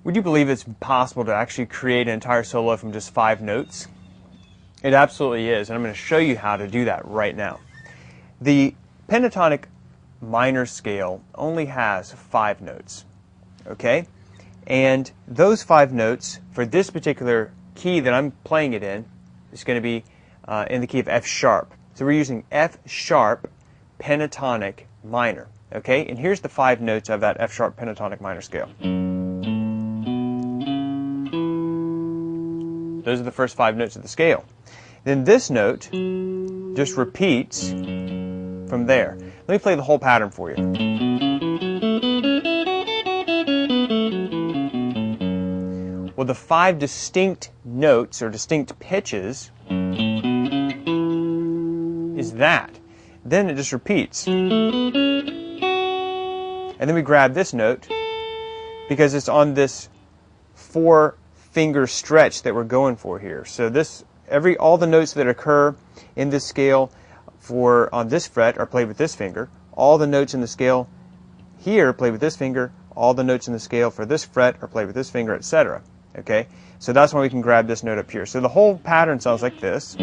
Would you believe it's possible to actually create an entire solo from just 5 notes? It absolutely is, and I'm going to show you how to do that right now. The pentatonic minor scale only has 5 notes, okay? And those 5 notes, for this particular key that I'm playing it in, is going to be in the key of F sharp. So we're using F sharp pentatonic minor, okay? And here's the 5 notes of that F sharp pentatonic minor scale. Those are the first 5 notes of the scale. Then this note just repeats from there. Let me play the whole pattern for you. Well, the 5 distinct notes or distinct pitches is that. Then it just repeats. And then we grab this note because it's on this 4-finger stretch that we're going for here. So this all the notes that occur in this scale on this fret are played with this finger. All the notes in the scale here are played with this finger. All the notes in the scale for this fret are played with this finger, etc. Okay? So that's why we can grab this note up here. So the whole pattern sounds like this.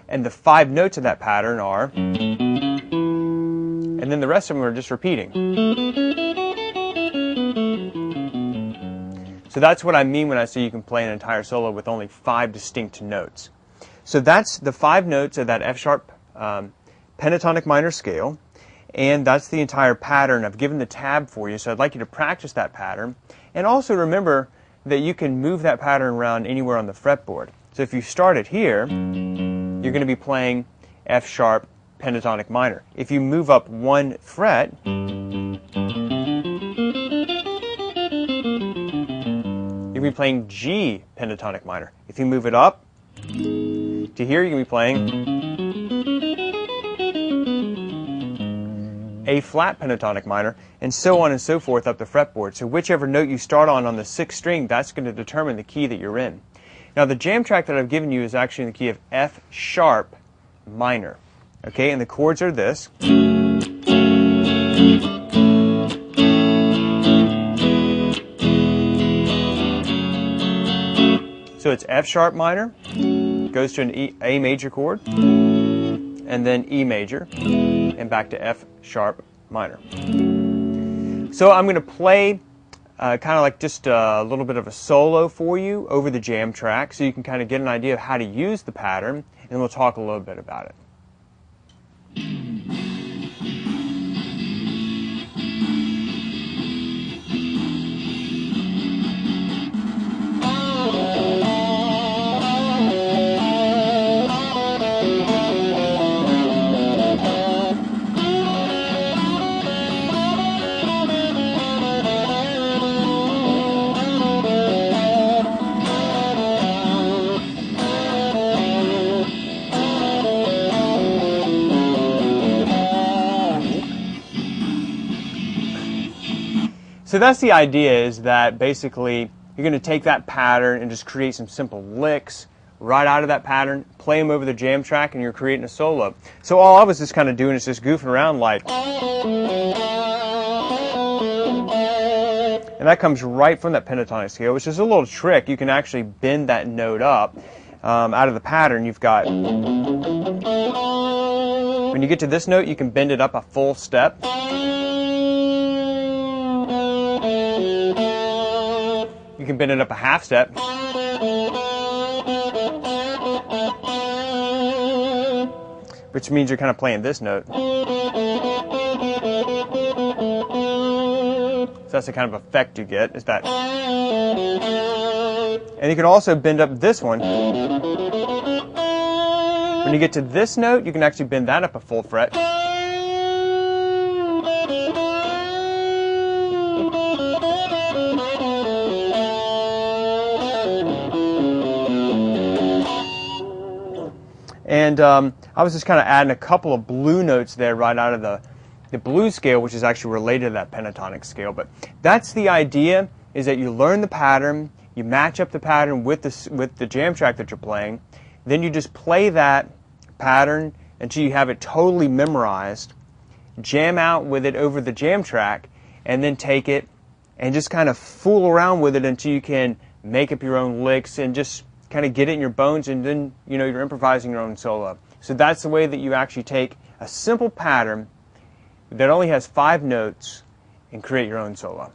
And the 5 notes of that pattern are, and then the rest of them are just repeating. So that's what I mean when I say you can play an entire solo with only 5 distinct notes. So that's the 5 notes of that F sharp pentatonic minor scale, and that's the entire pattern. I've given the tab for you, so I'd like you to practice that pattern. And also remember that you can move that pattern around anywhere on the fretboard. So if you start it here, you're going to be playing F sharp pentatonic minor. If you move up 1 fret, you'll be playing G pentatonic minor. If you move it up to here, you're going to be playing A flat pentatonic minor, and so on and so forth up the fretboard. So whichever note you start on the 6th string, that's going to determine the key that you're in. Now the jam track that I've given you is actually in the key of F sharp minor. Okay, and the chords are this. So it's F sharp minor, goes to an A major chord, and then E major, and back to F sharp minor. So I'm going to play kind of like just a little bit of a solo for you over the jam track so you can kind of get an idea of how to use the pattern, and we'll talk a little bit about it. So that's the idea, is that basically you're going to take that pattern and just create some simple licks right out of that pattern, play them over the jam track, and you're creating a solo. So all I was just kind of doing is just goofing around like, and that comes right from that pentatonic scale, which is a little trick. You can actually bend that note up out of the pattern. You've got, when you get to this note, you can bend it up a full step. You can bend it up a half step. Which means you're kind of playing this note. So that's the kind of effect you get, is that. And you can also bend up this one. When you get to this note, you can actually bend that up a full fret. And I was just kind of adding a couple of blue notes there right out of the blues scale, which is actually related to that pentatonic scale. But that's the idea, is that you learn the pattern, you match up the pattern with the jam track that you're playing, Then you just play that pattern until you have it totally memorized, jam out with it over the jam track, and then take it and just kind of fool around with it until you can make up your own licks and just kind of get it in your bones, and then you're improvising your own solo. So that's the way that you actually take a simple pattern that only has 5 notes and create your own solo.